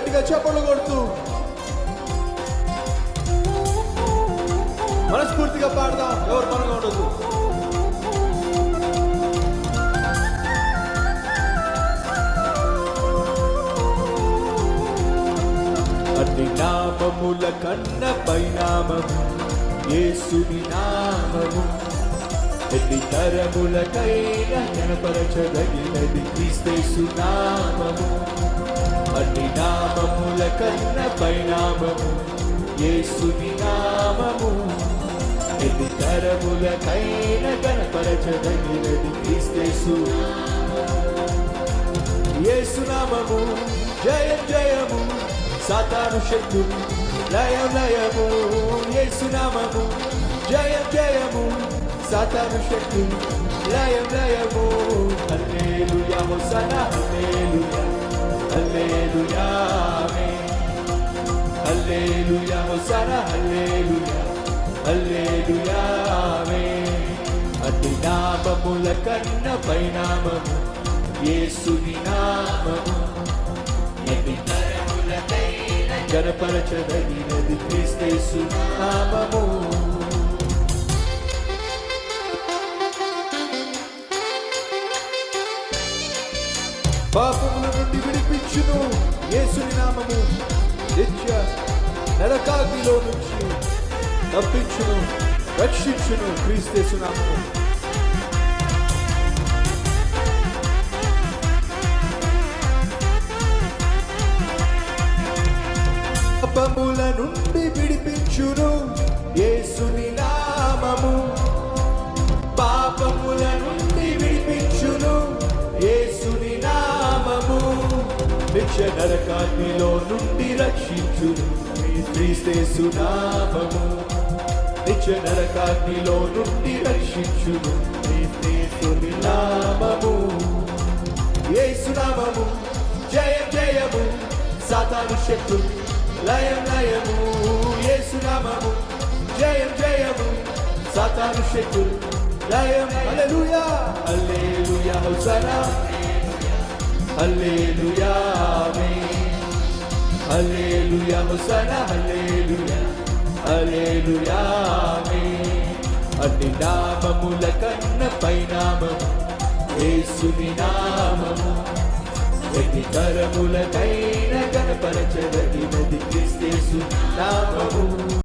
గట్టిగా చప్పట్లు కొడుతూ మనస్ఫూర్తిగా పాడదాం. ఎవరు మనగా ఉండదు. అన్ని నామముల కన్న పైనామము యేసుని నామము. ఎన్ని తరములకైనా కనపరచదగినది క్రీస్తు నామము. అన్ని నామముల కన్న పైనామము యేసుని నామము. ఎన్ని తరములకైనా కనపరచదగినది క్రీస్తు యేసు నామము. జయం జయము సాతాను శక్తులు లయం లయము. యేసు నామము. జయం జయము సాతాను శక్తులు లయం లయము. హల్లెలూయా హోసన్నా హల్లెలూయా హల్లెలూయా ఆమేన్. హల్లెలూయా హోసన్నా హల్లెలూయా హల్లెలూయా ఆమేన్. అన్ని నామముల కన్న పైనామము యేసుని నామము. ఎన్ని తరములకైనా కనపరచదగినది క్రీస్తు నామము. పాపముల నుండి విడిపించును యేసుని నామము. నిత్య నరకాగ్నిలో నుంచి తప్పించును రక్షించును క్రీస్తు నామము. పాపముల నుండి విడిపించును యేసుని నామము. పాపముల నుండి విడిపించును యేసుని నామము. నిత్య నరకాగ్నిలో నుండి రక్షించును క్రీస్తు నామము. నిత్య నరకాగ్నిలో నుండి రక్షించును క్రీస్తు నామము. యేసు నామము. జయం జయము సాతాను శక్తులు లయం లయము. యేసు నామము. జయం జయము సాతాను శక్తులు లయం. హల్లెలూయా హల్లెలూయా హోసన్నా హల్లెలూయా ఆమేన్. హల్లెలూయా హోసన్నా హల్లెలూయా హల్లెలూయా ఆమేన్. అన్ని నామముల కన్న పైనామము యేసుని నామము. ఎన్ని తరములకైనా కనపరచదగినది క్రీస్తు నామము.